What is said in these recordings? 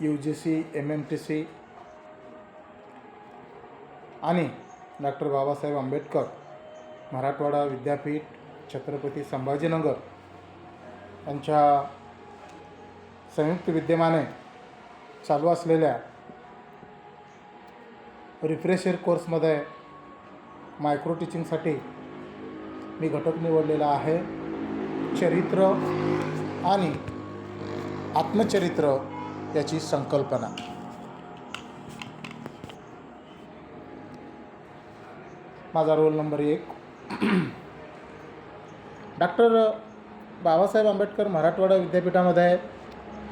UGC, MMTC आणि doctor Babasaheb Ambedkar Marathwada विद्यापीठ छत्रपती संभाजीनगर यांच्या संयुक्त विद्यमाने चालू असलेल्या रिफ्रेशर कोर्समध्ये मायक्रो टीचिंगसाठी मी घटक निवडलेला आहे चरित्र आणि आत्मचरित्र याची संकल्पना. माझा roll number 1. Doctor Babasaheb Ambedkar Marathwada विद्यापीठामध्ये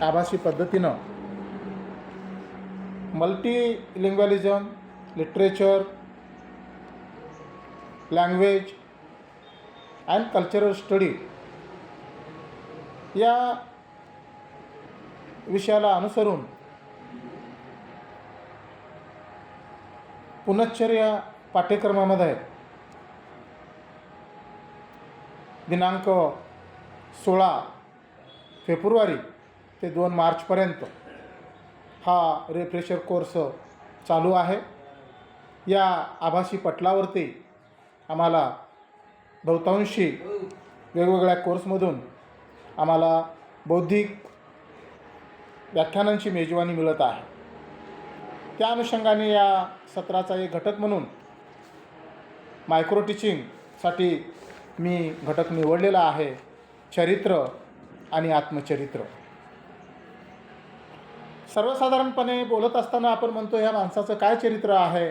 आभासी पद्धतीनं multilingualism, literature, language and cultural study या विषयाला अनुसरून पुनश्चर्या पाठ्यक्रमामध्ये दिनांक 16 फेब्रुवारी ते 2 मार्चपर्यंत हा रिफ्रेशर कोर्स चालू आहे. या आभासी पटलावरती आम्हाला बहुतांशी वेगवेगळ्या कोर्समधून आम्हाला बौद्धिक व्याख्यानांची मेजवानी मिळत आहे. त्या अनुषंगाने या सत्राचा एक घटक म्हणून मायक्रो टीचिंगसाठी मी घटक निवडलेला आहे चरित्र आणि आत्मचरित्र. सर्वसाधारणपणे बोलत असताना आपण म्हणतो ह्या माणसाचं काय चरित्र आहे.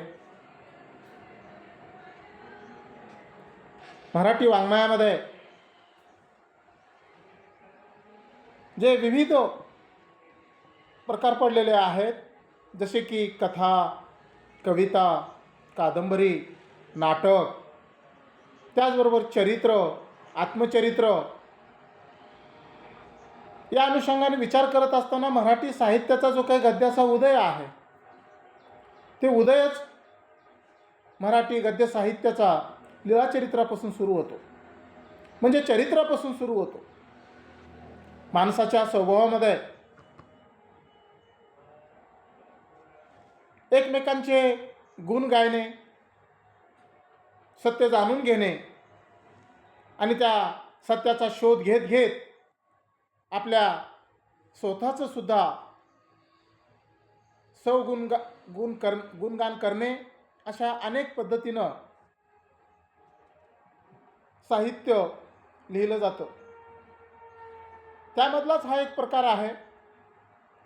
मराठी वाङ्मयामध्ये जे विविध प्रकार पडलेले आहेत, जसे की कथा, कविता, कादंबरी, नाटक, त्याचबरोबर चरित्र, आत्मचरित्र या अनुषंगाने विचार करत असताना मराठी साहित्याचा जो काही गद्याचा उदय आहे, ते उदयच मराठी गद्य साहित्याचा लीळाचरित्रापासून सुरू होतो, म्हणजे चरित्रापासून सुरू होतो. माणसाच्या स्वभावामध्ये एकमेकांचे गुण गायने, सत्य जाणून घेणे आणि त्या सत्याचा शोध घेत घेत आपल्या स्वतःचं सुद्धा गुणगान करणे, अशा अनेक पद्धतीनं साहित्य लिहिलं जातं. त्यामधलाच हा एक प्रकार आहे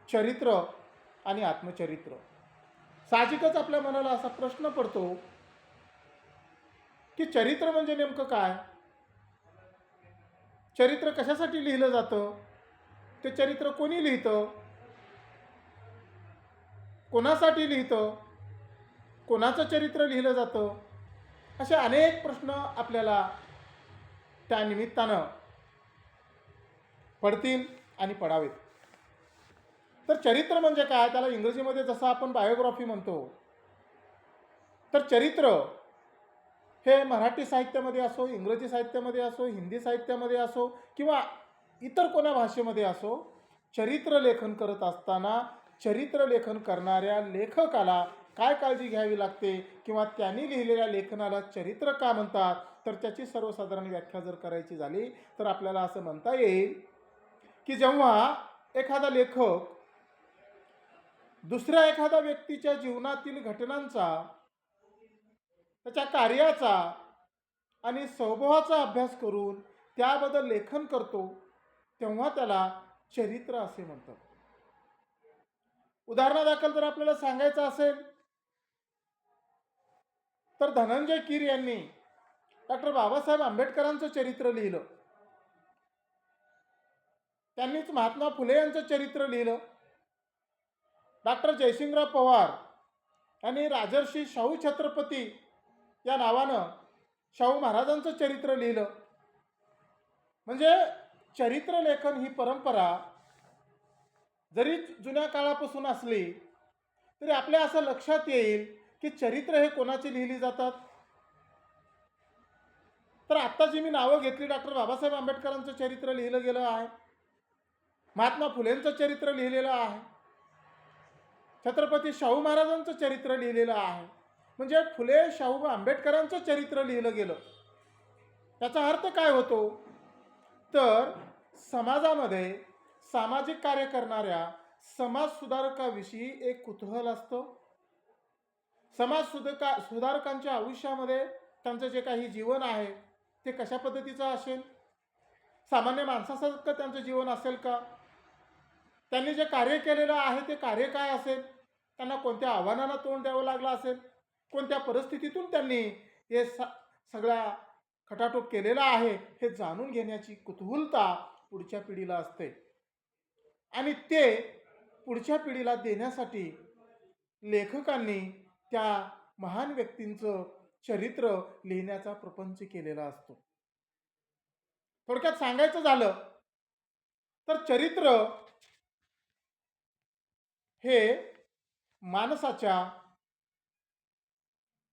चरित्र आणि आत्मचरित्र. साहजिकच आपल्या मनाला असा प्रश्न पडतो की चरित्र म्हणजे नेमकं काय, चरित्र कशासाठी लिहिलं जातं, ते चरित्र कोणी लिहितं, कोणासाठी लिहितं, कोणाचं चरित्र लिहिलं जातं, असे अनेक प्रश्न आपल्याला त्या निमित्तानं पडतील आणि पडावेत. तर चरित्र म्हणजे काय, त्याला इंग्रजीमध्ये जसं आपण बायोग्राफी म्हणतो, तर चरित्र हे मराठी साहित्यामध्ये असो, इंग्रजी साहित्यामध्ये असो, हिंदी साहित्यामध्ये असो किंवा इतर कोणा भाषेमध्ये असो, चरित्र लेखन करत असताना चरित्र लेखन करणाऱ्या लेखकाला काय काळजी घ्यावी लागते किंवा त्यांनी लिहिलेल्या लेखनाला चरित्र का म्हणतात, तर त्याची सर्वसाधारण व्याख्या जर करायची झाली तर आपल्याला असं म्हणता येईल की जेव्हा एखादा लेखक दुसऱ्या एखाद्या व्यक्तीच्या जीवनातील घटनांचा, त्याच्या कार्याचा आणि स्वभावाचा अभ्यास करून त्याबद्दल लेखन करतो, तेव्हा त्याला चरित्र असे म्हणतात. उदाहरणादाखल जर आपल्याला सांगायचं असेल तर धनंजय कीर यांनी डॉक्टर बाबासाहेब आंबेडकरांचं चरित्र लिहिलं. त्यांनीच महात्मा फुले यांचं चरित्र लिहिलं. डॉक्टर जयसिंगराव पवार यांनी राजर्षी शाहू छत्रपती या नावानं शाहू महाराजांचं चरित्र लिहिलं. म्हणजे चरित्र लेखन ही परंपरा जरी जुन्या काळापासून असली तरी आपल्या असं लक्षात येईल की चरित्र हे कोणाची लिहिली जातात. तर आत्ता जी मी नावं घेतली, डॉक्टर बाबासाहेब आंबेडकरांचं चरित्र लिहिलं गेलं आहे, महात्मा फुलेंचं चरित्र लिहिलेलं आहे, छत्रपती शाहू महाराजांचं चरित्र लिहिलेलं आहे. म्हणजे फुले शाहू आंबेडकरांचं चरित्र लिहिलं गेलं. त्याचा अर्थ काय होतो? तर समाजामध्ये सामाजिक कार्य करणाऱ्या समाज सुधारकाविषयी एक कुतूहल असतं. सुधारकांच्या आयुष्यामध्ये त्यांचं जे काही जीवन आहे ते कशा पद्धतीचं असेल? सामान्य माणसासारखं त्यांचं जीवन असेल का? त्यांनी जे कार्य केलेलं आहे ते कार्य काय असेल? त्यांना कोणत्या आव्हानाला तोंड द्यावं लागलं असेल? कोणत्या परिस्थितीतून त्यांनी हे सगळ्या खटाटोप केलेला आहे हे जाणून घेण्याची कुतूहलता पुढच्या पिढीला असते. आणि ते पुढच्या पिढीला देण्यासाठी लेखकांनी त्या महान व्यक्तींचं चरित्र लिहिण्याचा प्रपंच केलेला असतो. थोडक्यात सांगायचं झालं तर चरित्र हे माणसाच्या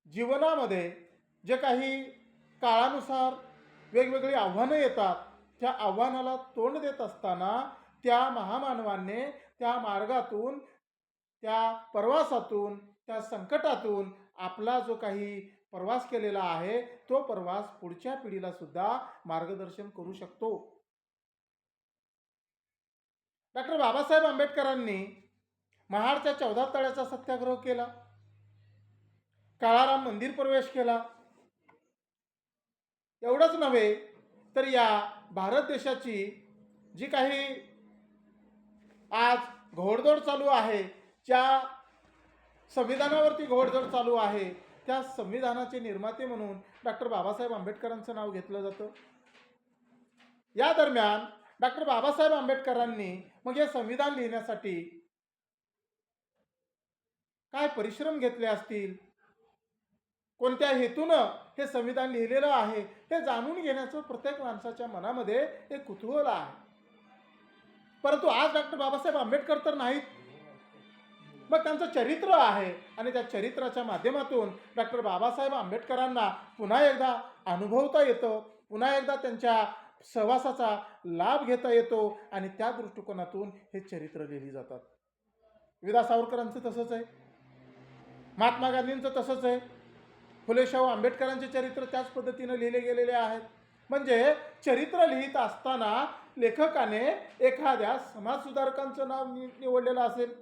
जीवनामध्ये जे काही काळानुसार वेगवेगळी आव्हानं येतात, त्या आव्हानाला तोंड देत असताना त्या महामानवाने त्या मार्गातून, त्या प्रवासातून, त्या संकटातून आपला जो काही प्रवास केलेला आहे तो प्रवास पुढच्या पिढीला सुद्धा मार्गदर्शन करू शकतो. डॉक्टर बाबासाहेब आंबेडकरांनी महाडच्या 14 तळ्याचा सत्याग्रह केला, काळाराम मंदिर प्रवेश केला. एवढंच नव्हे तर या भारत देशाची जी काही आज घोडदौड चालू आहे, ज्या संविधानावरती घोडदौड चालू आहे, त्या संविधानाचे निर्माते म्हणून डॉक्टर बाबासाहेब आंबेडकरांचं नाव घेतलं जातं. या दरम्यान डॉक्टर बाबासाहेब आंबेडकरांनी मग हे संविधान लिहिण्यासाठी काय परिश्रम घेतले असतील, कोणत्या हेतूनं हे संविधान लिहिलेलं आहे हे जाणून घेण्याचं प्रत्येक माणसाच्या मनामध्ये एक कुतूहल आहे. परंतु आज डॉक्टर बाबासाहेब आंबेडकर तर नाहीत, मग त्यांचं चरित्र आहे आणि त्या चरित्राच्या माध्यमातून डॉक्टर बाबासाहेब आंबेडकरांना पुन्हा एकदा अनुभवता येतं, पुन्हा एकदा त्यांच्या सहवासाचा लाभ घेता येतो आणि त्या दृष्टिकोनातून हे चरित्र लिहिली जातात. विदा सावरकरांचं तसंच आहे, महात्मा गांधींचं तसंच आहे, फुले शाहू आंबेडकरांचे चरित्र त्याच पद्धतीने लिहिले गेलेले आहेत. म्हणजे चरित्र लिहित असताना लेखकाने एखाद्या समाजसुधारकांचं नाव निवडलेलं असेल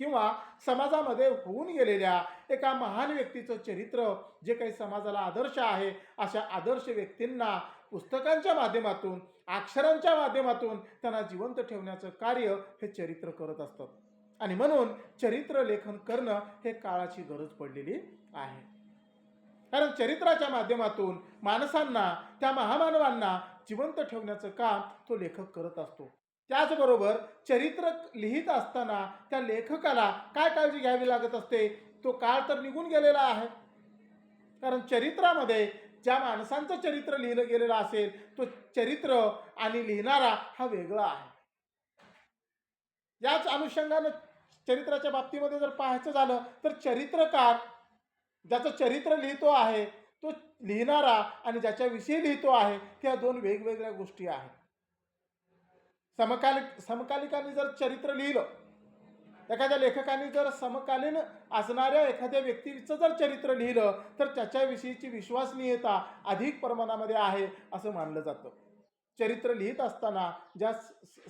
किंवा समाजामध्ये होऊन गेलेल्या एका महान व्यक्तीचं चरित्र, जे काही समाजाला आदर्श आहे, अशा आदर्श व्यक्तींना पुस्तकांच्या माध्यमातून, अक्षरांच्या माध्यमातून त्यांना जिवंत ठेवण्याचं कार्य हे चरित्र करत असतात. आणि म्हणून चरित्र लेखन करणं हे काळाची गरज पडलेली आहे. कारण चरित्राच्या माध्यमातून माणसांना, त्या महामानवांना जिवंत ठेवण्याचं काम तो लेखक करत असतो. त्याचबरोबर चरित्र लिहित असताना त्या लेखकाला काय काळजी घ्यावी लागत असते? तो काळ तर निघून गेलेला आहे, कारण चरित्रामध्ये ज्या माणसांचं चरित्र लिहिलं गेलेलं असेल तो चरित्र आणि लिहिणारा हा वेगळा आहे. याच अनुषंगानं चरित्राच्या बाबतीमध्ये जर पाहायचं झालं तर चरित्रकार ज्याचं चरित्र लिहितो आहे, तो लिहिणारा आणि ज्याच्याविषयी लिहितो आहे, त्या दोन वेगवेगळ्या गोष्टी आहेत. समकालिकांनी जर चरित्र लिहिलं, एखाद्या लेखकाने जर समकालीन असणाऱ्या एखाद्या व्यक्तीचं जर चरित्र लिहिलं तर त्याच्याविषयीची विश्वसनीयता अधिक प्रमाणामध्ये आहे असं मानलं जातं. चरित्र लिहित असताना ज्या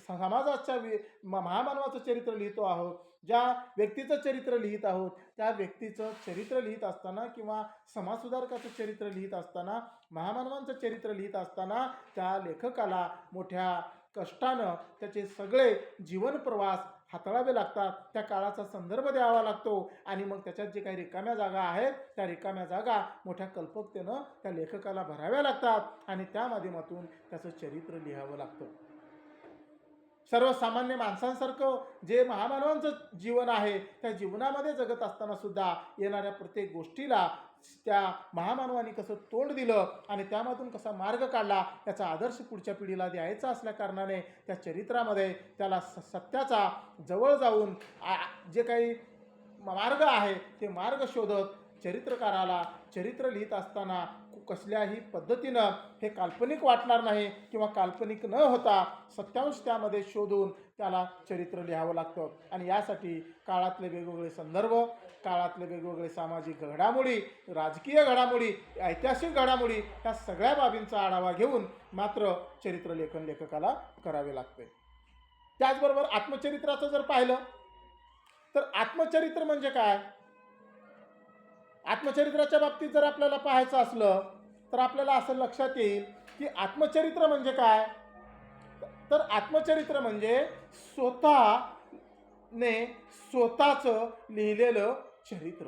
समाजाच्या महामानवाचं चरित्र लिहितो आहोत, ज्या व्यक्तीचं चरित्र लिहित आहोत, त्या व्यक्तीचं चरित्र लिहित असताना किंवा समाजसुधारकाचं चरित्र लिहित असताना, महामानवांचं चरित्र लिहित असताना त्या लेखकाला मोठ्या कष्टानं त्याचे सगळे जीवन प्रवास हाताळावे लागतात, त्या काळाचा संदर्भ द्यावा लागतो आणि मग त्याच्यात जे काही रिकाम्या जागा आहेत त्या रिकाम्या जागा मोठ्या कल्पकतेनं त्या लेखकाला भराव्या लागतात आणि त्या माध्यमातून त्याचं चरित्र लिहावं लागतं. सर्वसामान्य माणसांसारखं जे महामानवांचं जीवन आहे त्या जीवनामध्ये जगत असताना सुद्धा येणाऱ्या प्रत्येक गोष्टीला त्या महामानवांनी कसं तोंड दिलं आणि त्यामधून कसा मार्ग काढला याचा आदर्श पुढच्या पिढीला द्यायचा असल्या कारणाने त्या चरित्रामध्ये त्याला सत्याचा जवळ जाऊन जे काही मार्ग आहे ते मार्ग शोधत चरित्रकाराला चरित्र लिहित असताना कसल्याही पद्धतीनं हे काल्पनिक वाटणार नाही किंवा काल्पनिक न होता सत्यांश त्यामध्ये शोधून त्याला चरित्र लिहावं लागतं. आणि यासाठी काळातले वेगवेगळे संदर्भ, काळातले वेगवेगळे सामाजिक घडामोडी, राजकीय घडामोडी, ऐतिहासिक घडामोडी ह्या सगळ्या बाबींचा आढावा घेऊन मात्र चरित्रलेखन लेखकाला करावे लागते. त्याचबरोबर आत्मचरित्राचं जर पाहिलं तर आत्मचरित्र म्हणजे काय? आत्मचरित्राच्या बाबतीत जर आपल्याला पाहायचं असलं तर आपल्याला असं लक्षात येईल की आत्मचरित्र म्हणजे काय? तर आत्मचरित्र म्हणजे स्वतःने स्वतःचं लिहिलेलं चरित्र.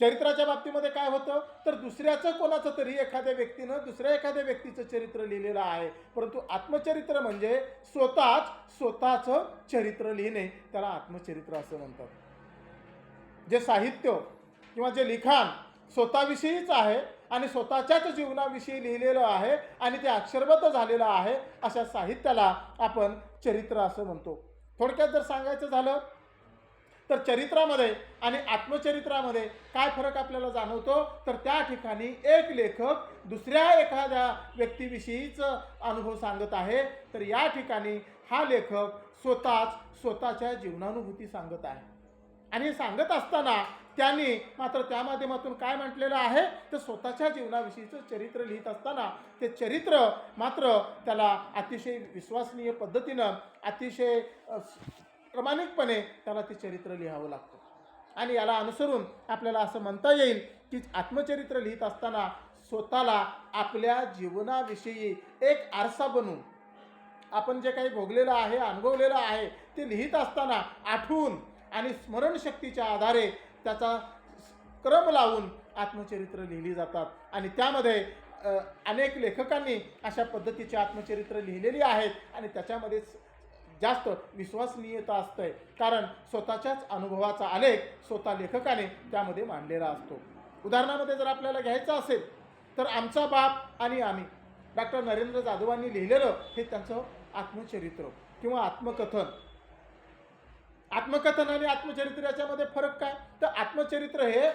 चरित्राच्या बाबतीमध्ये काय होतं तर दुसऱ्याचं कोणाचं तरी एखाद्या व्यक्तीनं दुसऱ्या एखाद्या व्यक्तीचं चरित्र लिहिलेलं आहे, परंतु आत्मचरित्र म्हणजे स्वतःचं चरित्र लिहिणे, त्याला आत्मचरित्र असं म्हणतात. जे साहित्य किंवा जे लिखाण स्वतःविषयीच आहे आणि स्वतःच्याच जीवनाविषयी लिहिलेलं आहे आणि ते अक्षरबद्ध झालेलं आहे, अशा साहित्याला आपण चरित्र असं म्हणतो. थोडक्यात जर सांगायचं झालं तर चरित्रामध्ये आणि आत्मचरित्रामध्ये काय फरक आपल्याला जाणवतो तर त्या ठिकाणी एक लेखक दुसऱ्या एखाद्या व्यक्तीविषयीच अनुभव सांगत आहे, तर या ठिकाणी हा लेखक स्वतःच्या जीवनानुभूती सांगत आहे. आणि हे सांगत असताना त्यांनी मात्र त्या माध्यमातून काय म्हटलेलं आहे तर स्वतःच्या जीवनाविषयीचं चरित्र लिहित असताना ते चरित्र मात्र त्याला अतिशय विश्वसनीय पद्धतीनं अतिशय प्रामाणिकपणे त्याला ते चरित्र लिहावं लागतं. आणि याला अनुसरून आपल्याला असं म्हणता येईल की आत्मचरित्र लिहित असताना स्वतःला आपल्या जीवनाविषयी एक आरसा बनवून आपण जे काही भोगलेलं आहे, अनुभवलेलं आहे ते लिहित असताना आठवून आणि स्मरणशक्तीच्या आधारे त्याचा क्रम लावून आत्मचरित्र लिहिली जातात. आणि त्यामध्ये अनेक लेखकांनी अशा पद्धतीची आत्मचरित्र लिहिलेली आहेत आणि त्याच्यामध्ये जास्त विश्वसनीयता असते, कारण स्वतःच्याच अनुभवाचा आलेख स्वतः लेखकाने त्यामध्ये मांडलेला असतो. उदाहरणामध्ये जर आपल्याला घ्यायचं असेल तर आमचा बाप आणि आम्ही डॉक्टर नरेंद्र जाधवांनी लिहिलेलं हे त्यांचं आत्मचरित्र किंवा आत्मकथन. आत्मकथन आणि आत्मचरित्र याच्यामध्ये फरक काय तर आत्मचरित्र हे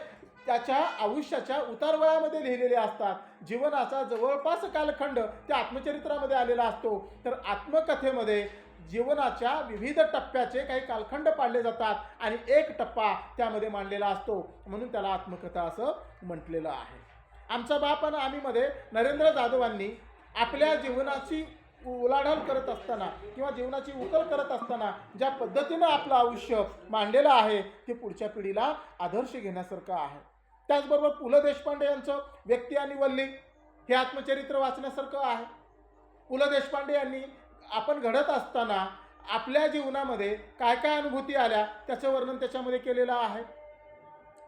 त्याच्या आयुष्याच्या उतारवयामध्ये लिहिलेले असतात. जीवनाचा जवळपास कालखंड त्या आत्मचरित्रामध्ये आलेला असतो, तर आत्मकथेमध्ये जीवनाच्या विविध टप्प्याचे काही कालखंड पाडले जातात आणि एक टप्पा त्यामध्ये मांडलेला असतो, म्हणून त्याला आत्मकथा असं म्हटलेलं आहे. आमचा बाप आणि आम्हीमध्ये नरेंद्र जाधवांनी आपल्या जीवनाची उलाढाल करत असताना किंवा जीवनाची उकल करत असताना ज्या पद्धतीनं आपलं आयुष्य मांडलेलं आहे ते पुढच्या पिढीला आदर्श घेण्यासारखं आहे. त्याचबरोबर पु ल देशपांडे यांचं व्यक्ती आणि वल्ली हे आत्मचरित्र वाचण्यासारखं आहे. पु ल देशपांडे यांनी आपण घडत असताना आपल्या जीवनामध्ये काय काय अनुभूती आल्या त्याचं वर्णन त्याच्यामध्ये केलेलं आहे.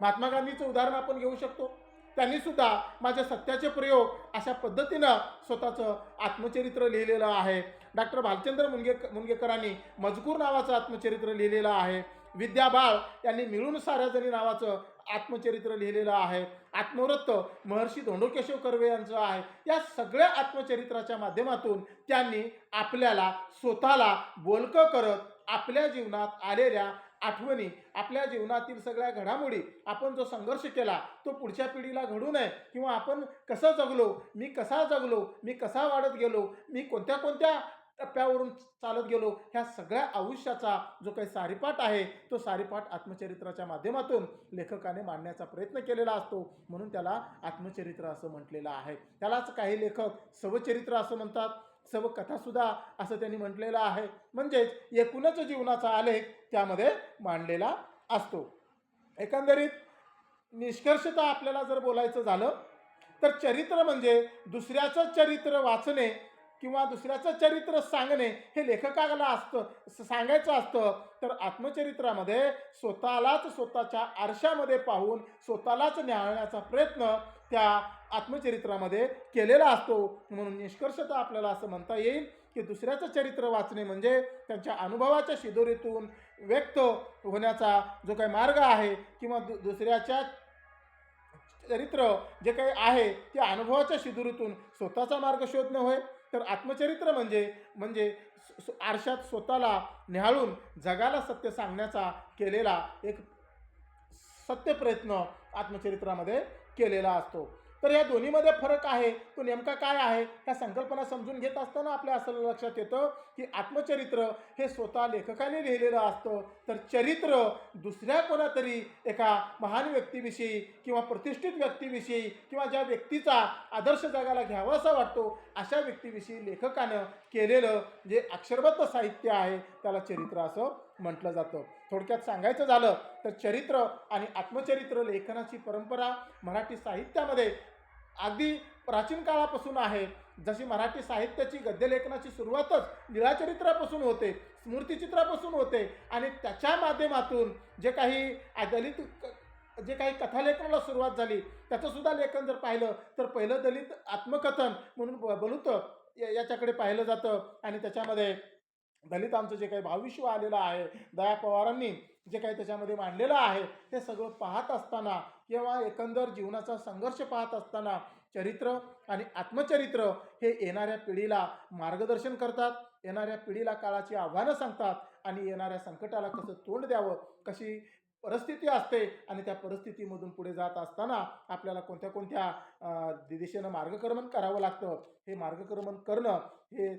महात्मा गांधीचं उदाहरण आपण घेऊ शकतो. त्यांनी सुद्धा माझे सत्याचे प्रयोग अशा पद्धतीनं स्वतःचं आत्मचरित्र लिहिलेलं आहे. डॉक्टर भालचंद्र मुनगेकरांनी मजकूर नावाचं आत्मचरित्र लिहिलेलं आहे. विद्या बाळ यांनी मिळून साऱ्या जणी नावाचं आत्मचरित्र लिहिलेलं आहे. आत्मवृत्त महर्षी धोंडोकेशव कर्वे यांचं आहे. या सगळ्या आत्मचरित्राच्या माध्यमातून त्यांनी आपल्याला स्वतःला बोलकं करत आपल्या जीवनात आलेल्या आठवणी, आपल्या जीवनातील सगळ्या घडामोडी, आपण जो संघर्ष केला तो पुढच्या पिढीला घडू नये किंवा आपण कसं जगलो, मी कसा जगलो, मी कसा वाढत गेलो, मी कोणत्या कोणत्या टप्प्यावरून चालत गेलो, ह्या सगळ्या आयुष्याचा जो काही सारीपाट आहे तो सारीपाट आत्मचरित्राच्या माध्यमातून लेखकाने मांडण्याचा प्रयत्न केलेला असतो, म्हणून त्याला आत्मचरित्र असं म्हटलेलं आहे. त्यालाच काही लेखक स्वचरित्र असं म्हणतात, स्वकथासुद्धा असं त्यांनी म्हटलेलं आहे. म्हणजेच एकूणच जीवनाचा आलेख त्यामध्ये मांडलेला असतो. एकंदरीत निष्कर्षतः आपल्याला जर बोलायचं झालं तर चरित्र म्हणजे दुसऱ्याचं चरित्र वाचणे किंवा दुसऱ्याचं चरित्र सांगणे हे लेखकाला असतं, सांगायचं असतं. तर आत्मचरित्रामध्ये स्वतःलाच स्वतःच्या आरशामध्ये पाहून स्वतःलाच न्याहाळण्याचा प्रयत्न त्या आत्मचरित्रामध्ये केलेला असतो. म्हणून निष्कर्षतः आपल्याला असं म्हणता येईल की दुसऱ्याचं चरित्र वाचणे म्हणजे त्यांच्या अनुभवाच्या शिदोरीतून व्यक्त होण्याचा जो काही मार्ग आहे किंवा दुसऱ्याच्या चरित्र जे काही आहे ते अनुभवाच्या शिदोरीतून स्वतःचा मार्ग शोधणं होय. तर आत्मचरित्र म्हणजे आरशात स्वतःला निहाळून जगाला सत्य सांगण्याचा केलेला एक सत्य प्रयत्न आत्मचरित्रामध्ये केलेला असतो. तर या दोन्हीमध्ये फरक आहे, तो नेमका काय आहे ह्या संकल्पना समजून घेत असताना आपल्या असं लक्षात येतं की आत्मचरित्र हे स्वतः लेखकाने लिहिलेलं असतं, तर चरित्र दुसऱ्या कोणातरी एका महान व्यक्तीविषयी किंवा प्रतिष्ठित व्यक्तीविषयी किंवा ज्या व्यक्तीचा आदर्श जगाला घ्यावासा वाटतो अशा व्यक्तीविषयी लेखकानं केलेलं जे अक्षरबद्ध साहित्य आहे त्याला चरित्र असं म्हटलं जातं. थोडक्यात सांगायचं झालं तर चरित्र आणि आत्मचरित्र लेखनाची परंपरा मराठी साहित्यामध्ये अगदी प्राचीन काळापासून आहे. जशी मराठी साहित्याची गद्यलेखनाची सुरुवातच लीळाचरित्रापासून होते, स्मृतिचित्रापासून होते आणि त्याच्या माध्यमातून जे काही कथालेखनाला सुरुवात झाली त्याचंसुद्धा लेखन जर पाहिलं तर पहिलं दलित आत्मकथन म्हणून बलूत याच्याकडे पाहिलं जातं आणि त्याच्यामध्ये दलितांचं जे काही भावविश्व आलेलं आहे, दया पवारांनी जे काही त्याच्यामध्ये मांडलेलं आहे ते सगळं पाहत असताना किंवा एकंदर जीवनाचा संघर्ष पाहत असताना चरित्र आणि आत्मचरित्र हे येणाऱ्या पिढीला मार्गदर्शन करतात, येणाऱ्या पिढीला काळाची आव्हानं सांगतात आणि येणाऱ्या संकटाला कसं तोंड द्यावं, कशी परिस्थिती असते आणि त्या परिस्थितीमधून पुढे जात असताना आपल्याला कोणत्या कोणत्या दिशेनं मार्गक्रमण करावं लागतं, हे मार्गक्रमण करणं हे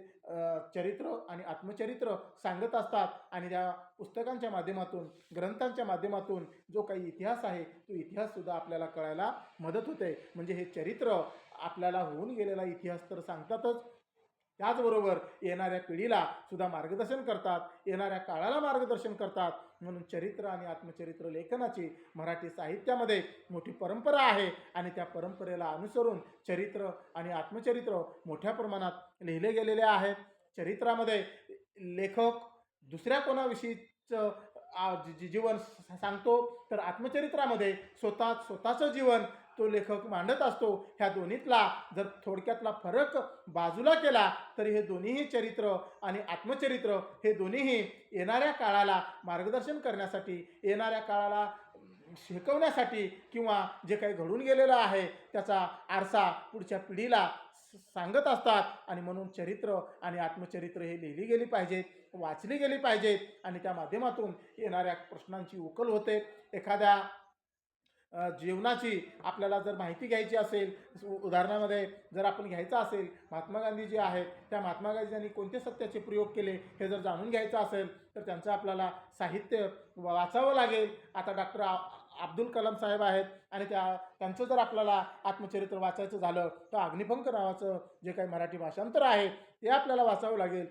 चरित्र आणि आत्मचरित्र सांगत असतात. आणि त्या पुस्तकांच्या माध्यमातून, ग्रंथांच्या माध्यमातून जो काही इतिहास आहे तो इतिहाससुद्धा आपल्याला कळायला मदत होते. म्हणजे हे चरित्र आपल्याला होऊन गेलेला इतिहास तर सांगतातच, त्याचबरोबर येणाऱ्या पिढीला सुद्धा मार्गदर्शन करतात, येणाऱ्या काळाला मार्गदर्शन करतात. म्हणून चरित्र आणि आत्मचरित्र लेखनाची मराठी साहित्यामध्ये मोठी परंपरा आहे आणि त्या परंपरेला अनुसरून चरित्र आणि आत्मचरित्र मोठ्या प्रमाणात लिहिले गेलेले आहेत. चरित्रामध्ये लेखक दुसऱ्या कोणाविषयीचं जीवन सांगतो, तर आत्मचरित्रामध्ये स्वतःचं जीवन तो लेखक मांडत असतो. ह्या दोन्हीतला जर थोडक्यातला फरक बाजूला केला तरी हे दोन्हीही चरित्र आणि आत्मचरित्र हे दोन्हीही येणाऱ्या काळाला मार्गदर्शन करण्यासाठी, येणाऱ्या काळाला शिकवण्यासाठी किंवा जे काही घडून गेलेलं आहे त्याचा आरसा पुढच्या पिढीला सांगत असतात. आणि म्हणून चरित्र आणि आत्मचरित्र हे लिहिली गेली पाहिजेत, वाचली गेली पाहिजेत आणि त्या माध्यमातून येणाऱ्या प्रश्नांची उकल होते. एखाद्या जीवनाची आपल्याला जर माहिती घ्यायची असेल, उदाहरणामध्ये जर आपण घ्यायचं असेल, महात्मा गांधी जे आहेत त्या महात्मा गांधींनी कोणते सत्याचे प्रयोग केले हे जर जाणून घ्यायचं असेल तर त्यांचं आपल्याला साहित्य वाचावं लागेल. आता डॉक्टर अब्दुल कलाम साहेब आहेत आणि त्यांचं जर आपल्याला आत्मचरित्र वाचायचं झालं तर अग्निपंख नावाचं जे काही मराठी भाषांतर आहे ते आपल्याला वाचावं लागेल.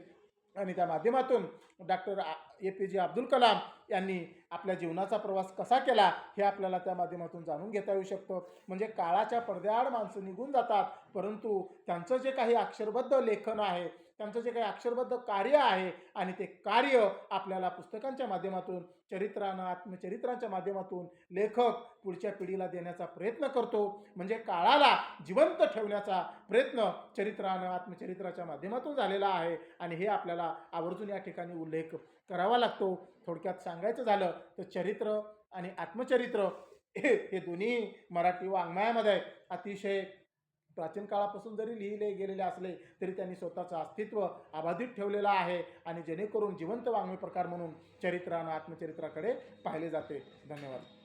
आणि त्या माध्यमातून डॉक्टर APJ अब्दुल कलाम यांनी आपल्या जीवनाचा प्रवास कसा केला हे आपल्याला त्या माध्यमातून जाणून घेता येऊ शकतं. म्हणजे काळाच्या पडद्याआड माणसं निघून जातात, परंतु त्यांचं जे काही अक्षरबद्ध लेखन आहे, त्यांचं जे काही अक्षरबद्ध कार्य आहे आणि ते कार्य आपल्याला पुस्तकांच्या माध्यमातून, चरित्रानं आत्मचरित्रांच्या माध्यमातून लेखक पुढच्या पिढीला देण्याचा प्रयत्न करतो. म्हणजे काळाला जिवंत ठेवण्याचा प्रयत्न चरित्रानं आत्मचरित्राच्या माध्यमातून झालेला आहे आणि हे आपल्याला आवर्जून या ठिकाणी उल्लेख करावा लागतो. थोडक्यात सांगायचं झालं तर चरित्र आणि आत्मचरित्र हे दोन्ही मराठी वाङ्मयामध्ये अतिशय प्राचीन काळापासून जरी लिहिले गेलेले असले तरी त्यांनी स्वतःचं अस्तित्व अबाधित ठेवलेलं आहे आणि जेणेकरून जिवंत वाङ्मय प्रकार म्हणून चरित्र आणि आत्मचरित्राकडे पाहिले जाते. धन्यवाद.